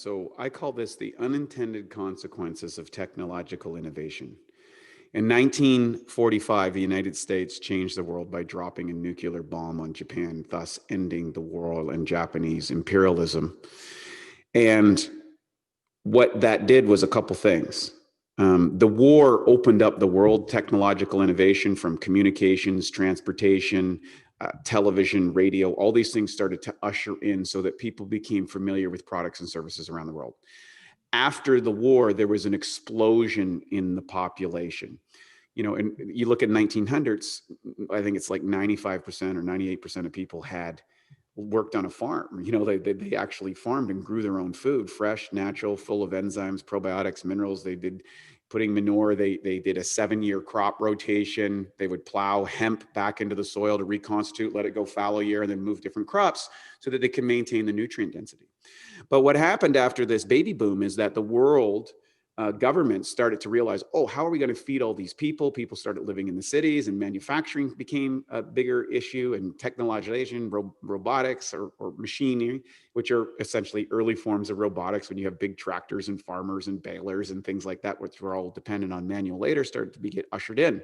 So I call this the unintended consequences of technological innovation. In 1945, the United States changed the world by dropping a nuclear bomb on Japan, thus ending the war and Japanese imperialism. And what that did was a couple things. The war opened up the world technological innovation from communications, transportation, television, radio, all these things started to usher in so that people became familiar with products and services around the world. After the war, there was an explosion in the population. And you look at 1900s, I think it's like 95% or 98% of people had worked on a farm. They actually farmed and grew their own food, fresh, natural, full of enzymes, probiotics, minerals. They did putting manure. They did a 7-year crop rotation. They would plow hemp back into the soil to reconstitute, let it go fallow year, and then move different crops so that they can maintain the nutrient density. But what happened after this baby boom is that the world governments started to realize, how are we going to feed all these people? People started living in the cities, and manufacturing became a bigger issue, and technologization, robotics or machinery, which are essentially early forms of robotics when you have big tractors and farmers and balers and things like that, which were all dependent on manual labor, started to get ushered in.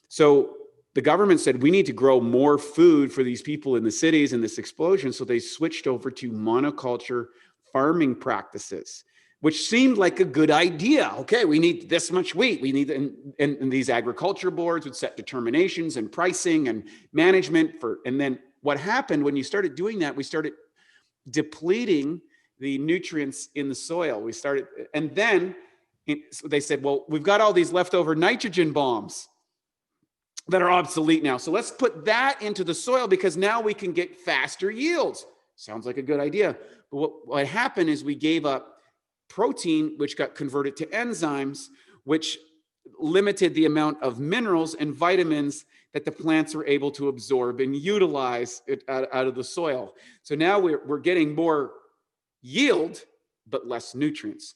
So the government said, we need to grow more food for these people in the cities in this explosion. So they switched over to monoculture farming practices, which seemed like a good idea. Okay, we need this much wheat. We need, and these agriculture boards would set determinations and pricing and management for, and then what happened when you started doing that, we started depleting the nutrients in the soil. And then so they said, well, we've got all these leftover nitrogen bombs that are obsolete now. So let's put that into the soil because now we can get faster yields. Sounds like a good idea. But what happened is we gave up protein, which got converted to enzymes, which limited the amount of minerals and vitamins that the plants were able to absorb and utilize it out of the soil. So now we're getting more yield, but less nutrients.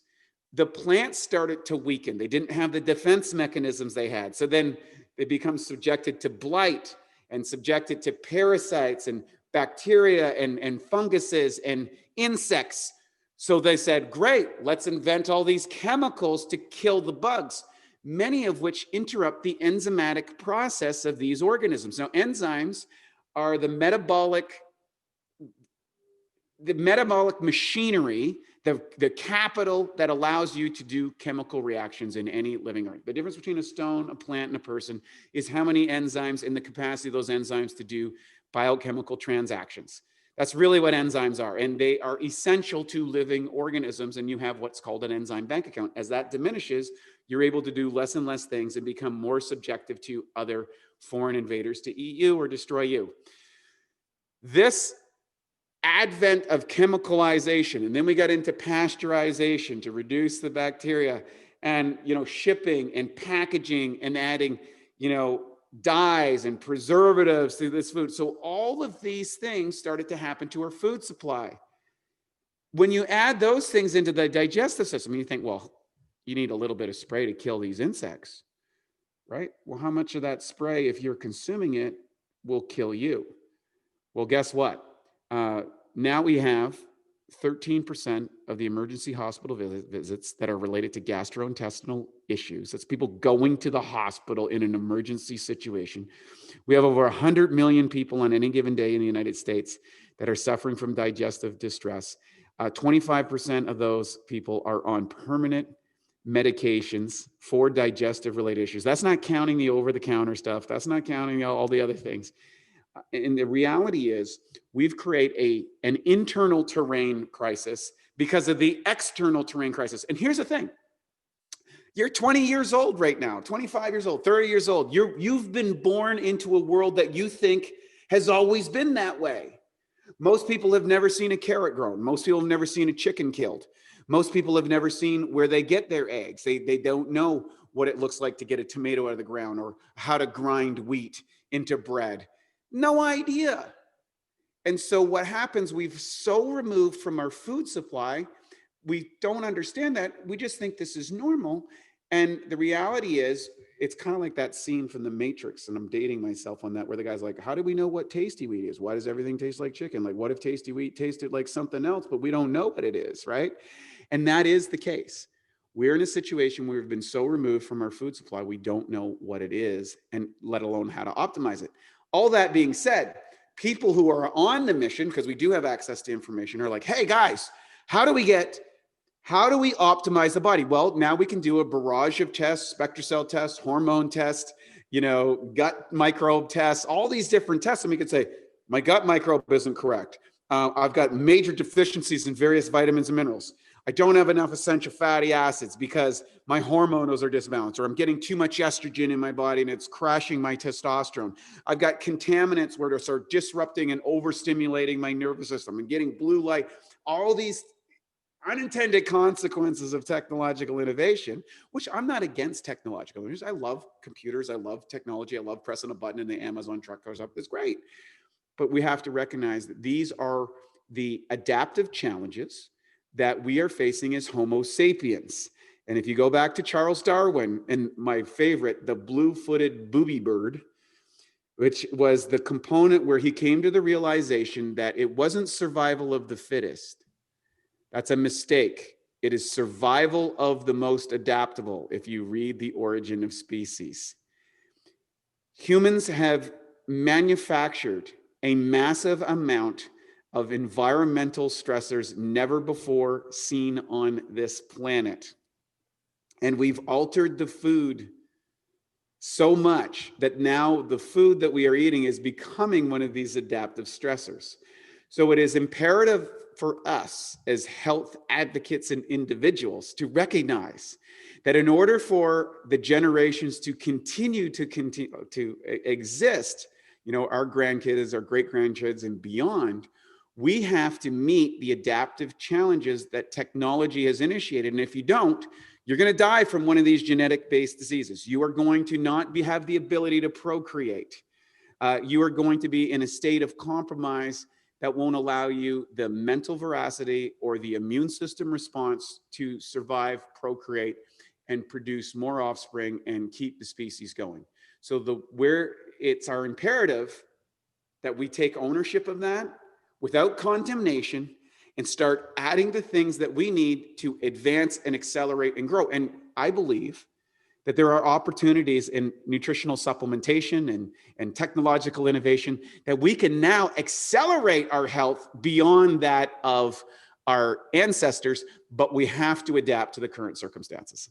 The plants started to weaken. They didn't have the defense mechanisms they had. So then they become subjected to blight and subjected to parasites and bacteria and funguses and insects. So they said, great, let's invent all these chemicals to kill the bugs, many of which interrupt the enzymatic process of these organisms. Now, enzymes are the metabolic machinery, the capital that allows you to do chemical reactions in any living organism. The difference between a stone, a plant, and a person is how many enzymes and the capacity of those enzymes to do biochemical transactions. That's really what enzymes are, and they are essential to living organisms, and you have what's called an enzyme bank account. As that diminishes, you're able to do less and less things and become more subjective to other foreign invaders to eat you or destroy you. This advent of chemicalization, and then we got into pasteurization to reduce the bacteria, and shipping and packaging and adding dyes and preservatives to this food. So all of these things started to happen to our food supply. When you add those things into the digestive system, you think, well, you need a little bit of spray to kill these insects, right? Well, how much of that spray, if you're consuming it, will kill you? Well, guess what? Now we have 13% of the emergency hospital visits that are related to gastrointestinal issues. That's people going to the hospital in an emergency situation. We have over 100 million people on any given day in the United States that are suffering from digestive distress. 25% of those people are on permanent medications for digestive related issues. That's not counting the over-the-counter stuff. That's not counting all the other things. And the reality is we've created an internal terrain crisis because of the external terrain crisis. And here's the thing. You're 20 years old right now, 25 years old, 30 years old. You've been born into a world that you think has always been that way. Most people have never seen a carrot grown. Most people have never seen a chicken killed. Most people have never seen where they get their eggs. They don't know what it looks like to get a tomato out of the ground or how to grind wheat into bread. No idea. And so what happens, we've so removed from our food supply, we don't understand that. We just think this is normal. And the reality is it's kind of like that scene from The Matrix, and I'm dating myself on that, where the guy's like, how do we know what tasty wheat is? Why does everything taste like chicken? Like, what if tasty wheat tasted like something else, but we don't know what it is, right? And that is the case. We're in a situation where we've been so removed from our food supply, we don't know what it is, and let alone how to optimize it. All that being said, people who are on the mission, because we do have access to information, are like, hey guys, how do we optimize the body? Well, now we can do a barrage of tests, SpectraCell tests, hormone tests, gut microbe tests, all these different tests. And we could say, my gut microbe isn't correct. I've got major deficiencies in various vitamins and minerals. I don't have enough essential fatty acids because my hormones are disbalanced, or I'm getting too much estrogen in my body and it's crashing my testosterone. I've got contaminants where they're sort of disrupting and overstimulating my nervous system. I'm getting blue light, all these unintended consequences of technological innovation, which I'm not against technological innovation. I love computers. I love technology. I love pressing a button and the Amazon truck goes up. It's great. But we have to recognize that these are the adaptive challenges that we are facing as Homo sapiens. And if you go back to Charles Darwin and my favorite, the blue-footed booby bird, which was the component where he came to the realization that it wasn't survival of the fittest. That's a mistake. It is survival of the most adaptable, if you read The Origin of Species. Humans have manufactured a massive amount of environmental stressors never before seen on this planet. And we've altered the food so much that now the food that we are eating is becoming one of these adaptive stressors. So it is imperative for us as health advocates and individuals to recognize that in order for the generations to continue to exist, our grandkids, our great-grandkids and beyond, we have to meet the adaptive challenges that technology has initiated. And if you don't, you're going to die from one of these genetic-based diseases. You are going to not have the ability to procreate. You are going to be in a state of compromise that won't allow you the mental veracity or the immune system response to survive, procreate, and produce more offspring and keep the species going. So where it's our imperative that we take ownership of that without condemnation and start adding the things that we need to advance and accelerate and grow. And I believe that there are opportunities in nutritional supplementation and technological innovation that we can now accelerate our health beyond that of our ancestors, but we have to adapt to the current circumstances.